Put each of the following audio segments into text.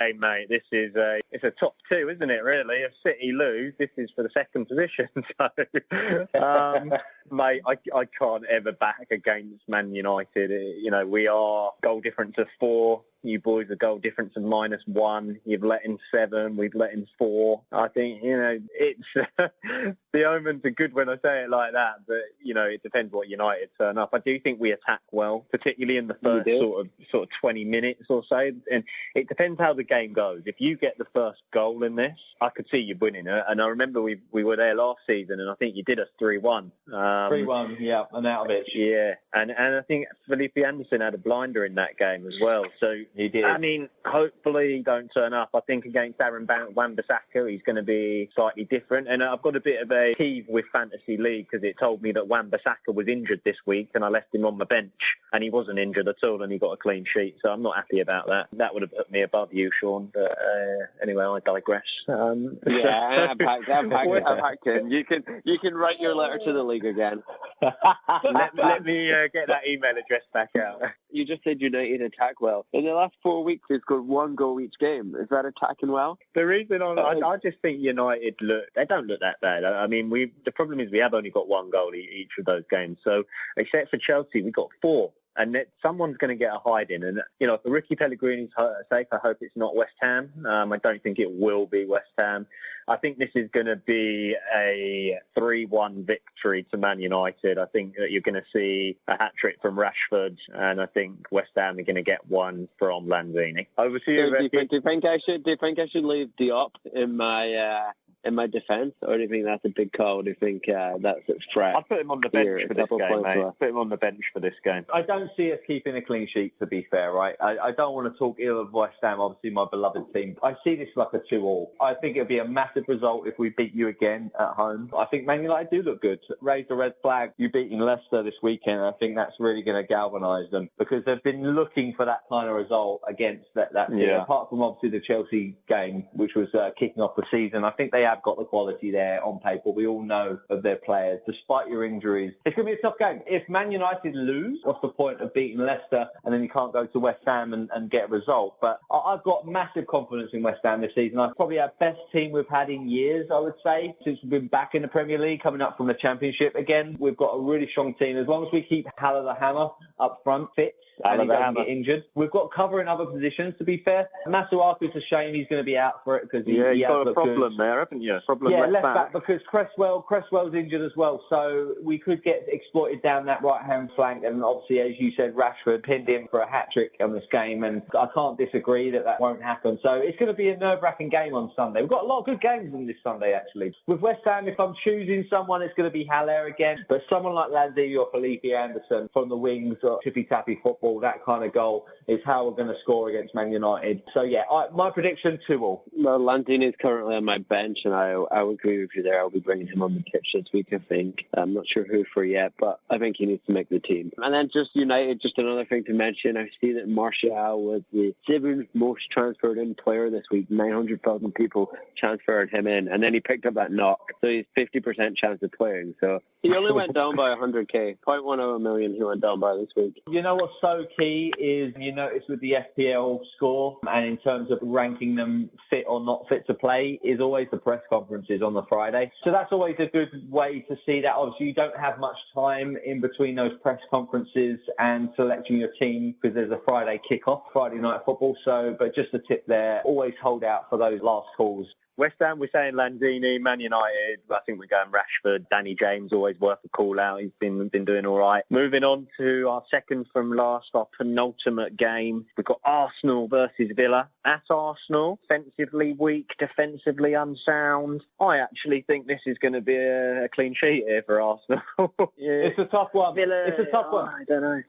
Hey, mate, it's a top two, isn't it, really? If City lose, this is for the second position. So, mate, I can't ever back against Man United. We are goal difference of 4. You boys are goal difference of -1. You've let in 7. We've let in 4. I think, it's the omens are good when I say it like that. But, it depends what United turn up. I do think we attack well, particularly in the first sort of 20 minutes or so. And it depends how the game goes. If you get the first goal in this, I could see you winning it. And I remember we were there last season, and I think you did us 3-1. 3-1, yeah, and out of it. Yeah, and I think Felipe Anderson had a blinder in that game as well. So he did. I mean, hopefully he don't turn up. I think against Aaron Wan-Bissaka, he's going to be slightly different. And I've got a bit of a peeve with Fantasy League because it told me that Wan-Bissaka was injured this week, and I left him on my bench, and he wasn't injured at all, and he got a clean sheet. So I'm not happy about that. That would have put me above you, Sean. But anyway, I digress. I'm hacked in. You can write your letter to the league again. let me get that email address back out. You just said United attack well. In the last 4 weeks, they've scored 1 goal each game. Is that attacking well? The reason I just think United they don't look that bad. I mean, the problem is we have only got 1 goal each of those games. So except for Chelsea, we got 4. And someone's going to get a hiding. And, if Ricky Pellegrini's safe, I hope it's not West Ham. I don't think it will be West Ham. I think this is going to be a 3-1 victory to Man United. I think that you're going to see a hat-trick from Rashford. And I think West Ham are going to get 1 from Lanzini. Over to you, Ricky. Do you think I should leave Diop in my defence, or do you think that's a big call? Do you think that's a threat? I'll put him on the bench for this game, mate. Put him on the bench for this game. I don't see us keeping a clean sheet, to be fair, right? I don't want to talk ill of West Ham, obviously my beloved team. I see this like a 2-2. I think it'll be a massive result if we beat you again at home. I think Man United do look good. Raise the red flag. You beating Leicester this weekend, I think that's really going to galvanise them because they've been looking for that kind of result against that team. Yeah. Apart from obviously the Chelsea game, which was kicking off the season, I think they have got the quality there on paper. We all know of their players, despite your injuries. It's going to be a tough game. If Man United lose, what's the point of beating Leicester and then you can't go to West Ham and get a result? But I've got massive confidence in West Ham this season. I probably our best team we've had in years, I would say, since we've been back in the Premier League, coming up from the Championship again. We've got a really strong team. As long as we keep Haller the Hammer up front fit and he doesn't get injured. We've got cover in other positions, to be fair. Masuaku's a shame he's going to be out for it because you've got a problem there, haven't you? Left back because Cresswell's injured as well, so we could get exploited down that right-hand flank. And obviously, as you said, Rashford pinned him for a hat-trick on this game, and I can't disagree that won't happen. So it's going to be a nerve-wracking game on Sunday. We've got a lot of good games on this Sunday, actually. With West Ham, if I'm choosing someone, it's going to be Haller again, but someone like Lanzini or Felipe Anderson from the wings or tippy-tappy football, that kind of goal is how we're going to score against Man United. So yeah, my prediction 2-2. Well, Lanzini is currently on my bench, and I would agree with you there. I'll be bringing him on the pitch this week, I think. I'm not sure who for yet, but I think he needs to make the team. And then just United, just another thing to mention, I see that Martial was the 7th most transferred in player this week. 900,000 people transferred him in, and then he picked up that knock, so he's 50% chance of playing. So he only went down by 100k, 0.10 million he went down by this week. You know what's so key is you notice with the FPL score, and in terms of ranking them fit or not fit to play, is always the press conferences on the Friday. So that's always a good way to see that. Obviously, you don't have much time in between those press conferences and selecting your team because there's a Friday kickoff, Friday night football. So, but just a tip there, always hold out for those last calls. West Ham, we're saying Lanzini. Man United, I think we're going Rashford. Danny James, always worth a call out. He's been doing all right. Moving on to our second from last, our penultimate game. We've got Arsenal versus Villa. At Arsenal, offensively weak, defensively unsound. I actually think this is going to be a clean sheet here for Arsenal. Yeah. It's a tough one. Villa, it's a tough one. I don't know.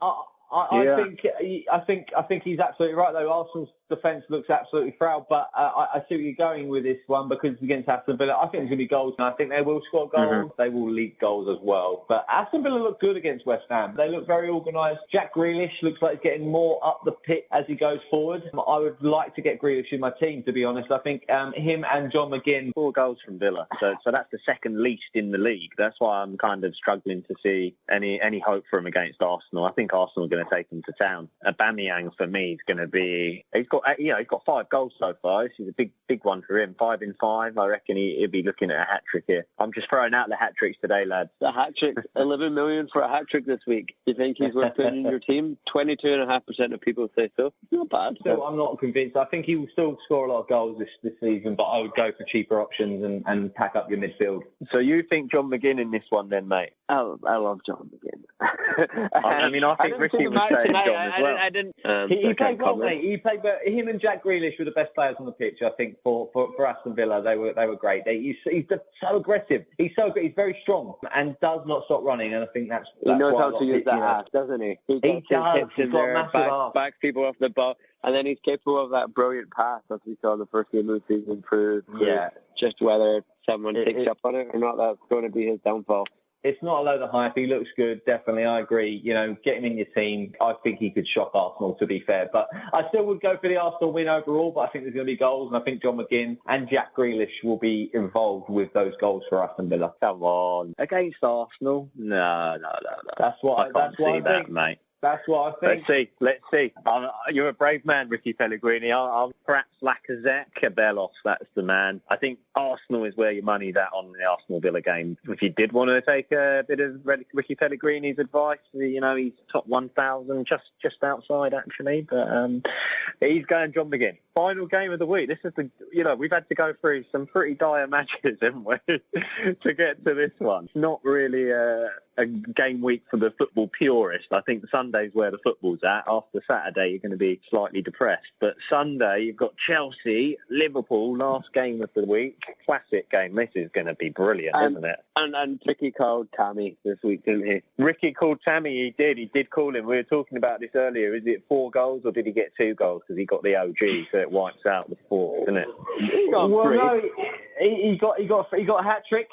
I think he's absolutely right though. Arsenal's defence looks absolutely frail, but I see where you're going with this one because it's against Aston Villa. I think there's going to be goals, and I think they will score goals. Mm-hmm. They will leak goals as well. But Aston Villa look good against West Ham. They look very organised. Jack Grealish looks like he's getting more up the pit as he goes forward. I would like to get Grealish in my team, to be honest. I think him and John McGinn. 4 goals from Villa, so that's the second least in the league. That's why I'm kind of struggling to see any hope for him against Arsenal. I think Arsenal are going to take him to town. Aubameyang for me is going to be. he's got 5 goals so far. This is a big one for him. 5 in 5. I reckon he'll be looking at a hat trick here. I'm just throwing out the hat tricks today, lads. The hat trick, 11 million for a hat trick this week. Do you think he's worth putting in your team? 22.5% of people say so. Not bad. Still, I'm not convinced. I think he will still score a lot of goals this season, but I would go for cheaper options and pack up your midfield. So you think John McGinn in this one then, mate? I love John McGinn. I think Ricky was saying John as well. He played well, mate. He played, but him and Jack Grealish were the best players on the pitch. I think for Aston Villa, they were great. He's so aggressive. He's so good. He's very strong and does not stop running. And I think that's he knows how to use that ass, doesn't he? He does. He's got a massive ass. Backs people off the ball, and then he's capable of that brilliant pass as we saw in the first game of the season. Just whether someone picks up on it or not, that's going to be his downfall. It's not a load of hype. He looks good, definitely. I agree. Get him in your team. I think he could shock Arsenal, to be fair. But I still would go for the Arsenal win overall, but I think there's going to be goals, and I think John McGinn and Jack Grealish will be involved with those goals for Aston Villa. Come on. Against Arsenal? No. That's what I think, mate. That's what I think. Let's see. You're a brave man, Ricky Pellegrini. I'm perhaps Lacazette, Cabellos, that's the man. I think Arsenal is where your money's at on the Arsenal-Villa game. If you did want to take a bit of Ricky Pellegrini's advice, he's top 1,000, just outside, actually. But he's going John McGinn. Final game of the week. This is we've had to go through some pretty dire matches, haven't we, to get to this one. It's not really a game week for the football purist. I think Sunday's where the football's at. After Saturday, you're going to be slightly depressed. But Sunday, you've got Chelsea, Liverpool, last game of the week. Classic game. This is going to be brilliant, isn't it? And Ricky called Tammy this week, didn't he? Ricky called Tammy. He did call him. We were talking about this earlier. Is it 4 goals or did he get 2 goals? Because he got the OG, so it wipes out the 4, doesn't it? He got a hat trick.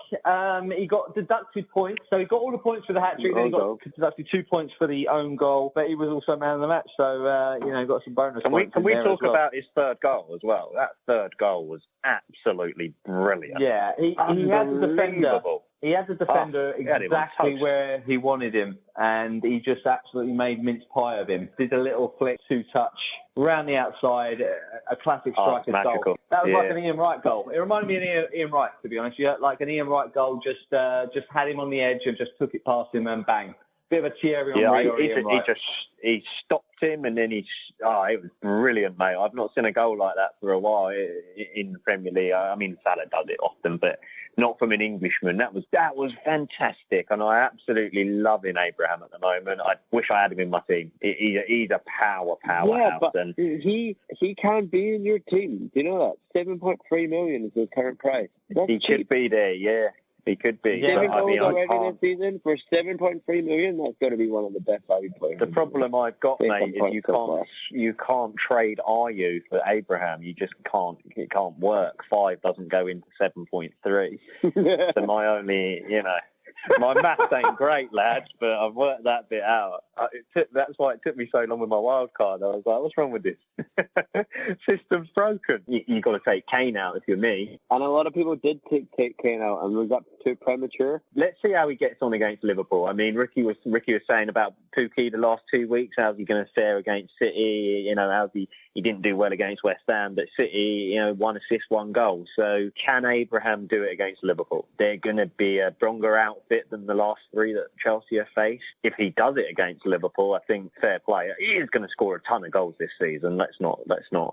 He got deducted points, so he got all the points for the hat trick. Then he got deducted 2 points for the own goal, but he was also man of the match, so got some bonus points. Can we talk about his third goal as well? That third goal was absolutely brilliant. Yeah, he had the defender. He had the defender exactly where he wanted him, and he just absolutely made mince pie of him. Did a little flick, 2-touch, around the outside, a classic striker's goal. That was like an Ian Wright goal. It reminded me of Ian Wright, to be honest. Like an Ian Wright goal, just had him on the edge and just took it past him and bang. Bit of a Thierry Henry. He stopped him and then it was brilliant, mate. I've not seen a goal like that for a while in the Premier League. I mean, Salah does it often, but not from an Englishman. That was fantastic, and I absolutely love Abraham at the moment. I wish I had him in my team. He's a powerhouse. Yeah, but he can't be in your team. Do you know that? 7.3 million is his current price. He could be there, yeah. He could be. Yeah, already this season for 7.3 million. That's got to be one of the best value players. The problem I've got, mate, is you can't trade Ayew for Abraham. You just can't. It can't work. 5 doesn't go into 7.3. So my only, my maths ain't great, lads, but I've worked that bit out. That's why it took me so long with my wild card. I was like, what's wrong with this? System's broken. You got to take Kane out if you're me. And a lot of people did take Kane out, and was that too premature? Let's see how he gets on against Liverpool. I mean, Ricky was saying about Pookie the last 2 weeks. How's he going to fare against City? How's he didn't do well against West Ham, but City, 1 assist, 1 goal. So can Abraham do it against Liverpool? They're going to be a stronger outfit than the last 3 that Chelsea have faced. If he does it against Liverpool, I think fair play. He is going to score a ton of goals this season. Let's not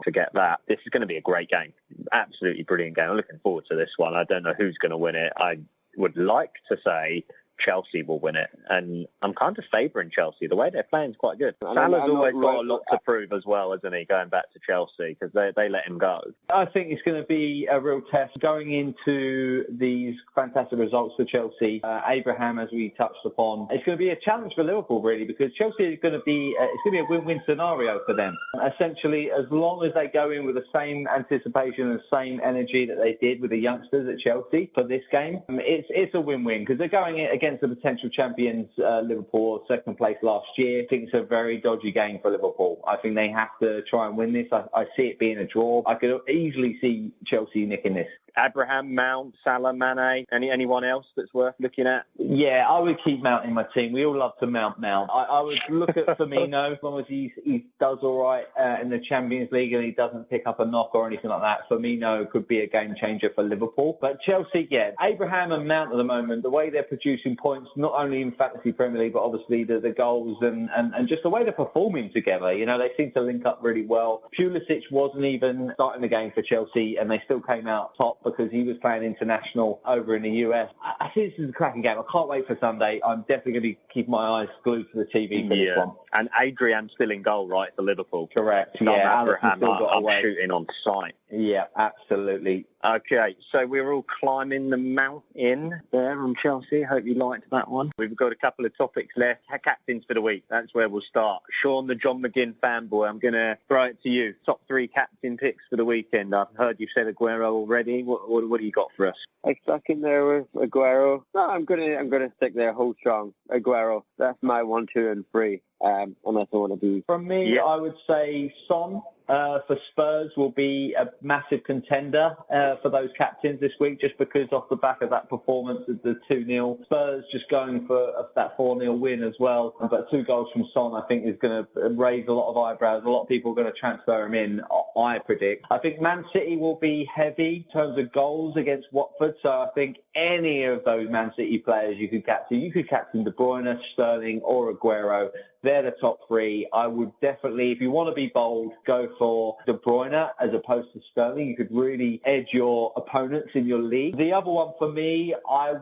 forget that. This is going to be a great game. Absolutely brilliant game. I'm looking forward to this one. I don't know who's going to win it. I would like to say Chelsea will win it, and I'm kind of favouring Chelsea. The way they're playing is quite good. Salah's always got a lot to prove as well, isn't he, going back to Chelsea, because they let him go. I think it's going to be a real test going into these fantastic results for Chelsea. Abraham, as we touched upon, it's going to be a challenge for Liverpool, really, because Chelsea is going to be a win-win scenario for them. Essentially, as long as they go in with the same anticipation and the same energy that they did with the youngsters at Chelsea for this game, it's a win-win, because they're going against the potential champions, Liverpool, second place last year. I think it's a very dodgy game for Liverpool. I think they have to try and win this. I see it being a draw. I could easily see Chelsea nicking this. Abraham, Mount, Salah, Mane. Anyone else that's worth looking at? Yeah, I would keep Mount in my team. We all love to Mount now. I would look at Firmino as long as he does all right in the Champions League and he doesn't pick up a knock or anything like that. Firmino could be a game changer for Liverpool. But Chelsea, yeah, Abraham and Mount at the moment, the way they're producing points, not only in Fantasy Premier League, but obviously the goals and just the way they're performing together. You know, they seem to link up really well. Pulisic wasn't even starting the game for Chelsea and they still came out top because he was playing international over in the US. I think this is a cracking game. I can't wait for Sunday. I'm definitely going to keep my eyes glued to the TV for this one. And Adrian's still in goal, right, for Liverpool? Correct. Yeah, Abraham, I'm shooting on sight. Yeah, absolutely. Okay, so we're all climbing the mountain there on Chelsea. Hope you liked that one. We've got a couple of topics left. Captains for the week. That's where we'll start. Sean, the John McGinn fanboy, I'm going to throw it to you. Top 3 captain picks for the weekend. I've heard you've said Aguero already. What do you got for us? I stuck in there with Aguero. No, I'm gonna stick there whole strong. Aguero. That's my 1, 2, and 3. Unless I want to be. From me, I would say Son for Spurs will be a massive contender for those captains this week, just because off the back of that performance of the 2-0, Spurs just going for that 4-0 win as well. But 2 goals from Son, I think, is going to raise a lot of eyebrows. A lot of people are going to transfer him in, I predict. I think Man City will be heavy in terms of goals against Watford, so I think any of those Man City players you could captain. You could captain De Bruyne, Sterling or Aguero. They're the top 3. I would definitely, if you want to be bold, go for De Bruyne as opposed to Sterling. You could really edge your opponents in your league. The other one for me, I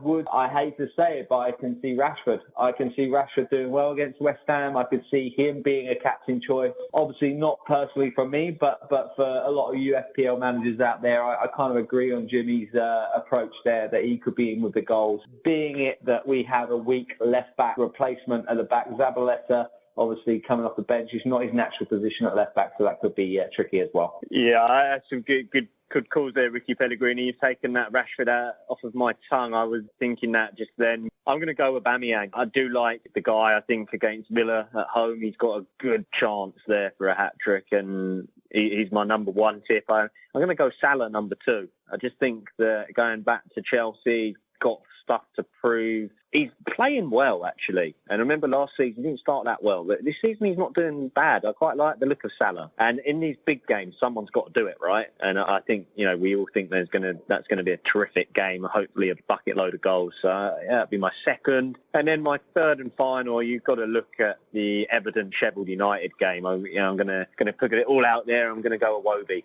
hate to say it, but I can see Rashford. I can see Rashford doing well against West Ham. I could see him being a captain choice. Obviously not personally for me, but for a lot of UFPL managers out there, I kind of agree on Jimmy's approach there, that he could be in with the goals. Being it that we have a weak left-back replacement at the back, Zabaleta, obviously coming off the bench, it's not his natural position at left back, so that could be tricky as well. Yeah, I had some good calls there, Ricky Pellegrini. You've taken that Rashford off of my tongue. I was thinking that just then. I'm going to go with Aubameyang. I do like the guy. I think against Villa at home, he's got a good chance there for a hat-trick, and he's my number 1 tip. I'm going to go Salah number 2. I just think that going back to Chelsea, got stuff to prove. He's playing well, actually. And I remember last season, he didn't start that well. But this season, he's not doing bad. I quite like the look of Salah. And in these big games, someone's got to do it, right? And I think, we all think that's going to be a terrific game, hopefully a bucket load of goals. So, that'd be my second. And then my third and final, you've got to look at the Everton-Sheffield United game. I'm going to put it all out there. I'm going to go Iwobi.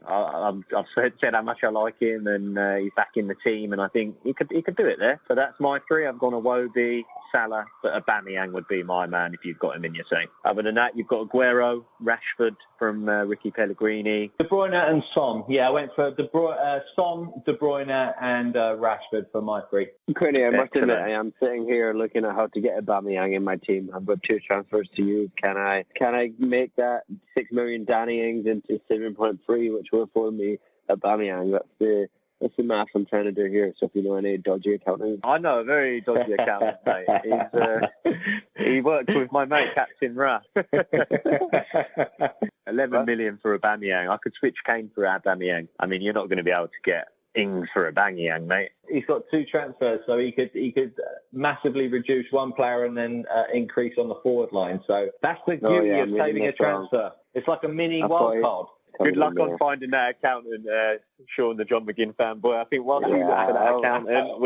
I've said how much I like him, and he's back in the team, and I think he could do it there. So that's my 3. I've gone Iwobi, Salah, but Aubameyang would be my man if you've got him in your team. Other than that, you've got Aguero, Rashford from Ricky Pellegrini. De Bruyne and Son. Yeah, I went for Son, De Bruyne and Rashford for my 3. Quinny, I must admit, I am sitting here looking at how to get Aubameyang in my team. I've got 2 transfers to you. Can I make that 6 million Danny Ings into 7.3, which will afford me Aubameyang? That's the math I'm trying to do here. So if you know any dodgy accounting. I know a very dodgy accountant, mate. He works with my mate, Captain Russ. 11 million for Aubameyang. I could switch Kane for Aubameyang. I mean, you're not going to be able to get Ings for Aubameyang, mate. He's got 2 transfers, so he could massively reduce one player and then increase on the forward line. So that's the beauty of saving a transfer. It's like a mini wild card. Good luck on finding that accountant, Sean, the John McGinn fanboy. I think once we look for that accountant,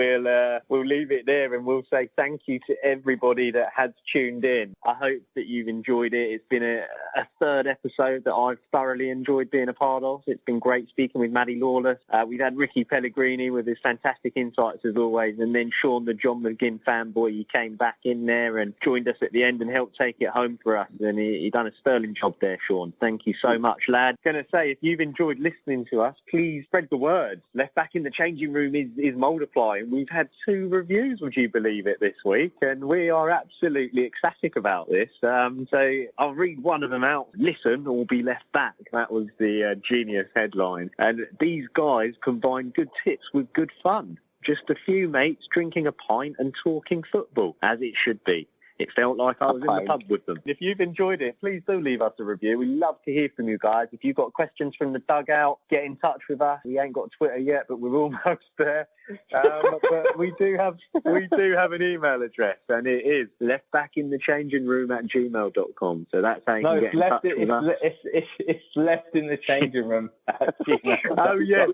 we'll leave it there and we'll say thank you to everybody that has tuned in. I hope that you've enjoyed it. It's been a third episode that I've thoroughly enjoyed being a part of. It's been great speaking with Maddie Lawless. We've had Ricky Pellegrini with his fantastic insights as always, and then Sean, the John McGinn fanboy. He came back in there and joined us at the end and helped take it home for us. And he done a sterling job there, Sean. Thank you so much, lad. Going to say, if you've enjoyed listening to us, please spread the word. Left Back in the Changing Room is multiplying. We've had 2 reviews, would you believe it, this week, and we are absolutely ecstatic about this. So I'll read one of them out. Listen or be left back. That was the genius headline. And these guys combine good tips with good fun. Just a few mates drinking a pint and talking football, as it should be. it felt like I was in the pub with them. If you've enjoyed it, please do leave us a review. We love to hear from you guys. If you've got questions from the dugout, get in touch with us. We ain't got Twitter yet, but we're almost there. But we do have an email address, and it is leftbackinthechangingroom@gmail.com. So that's how you can get in touch with us. It's left in the changing room at gmail.com. Oh, yes.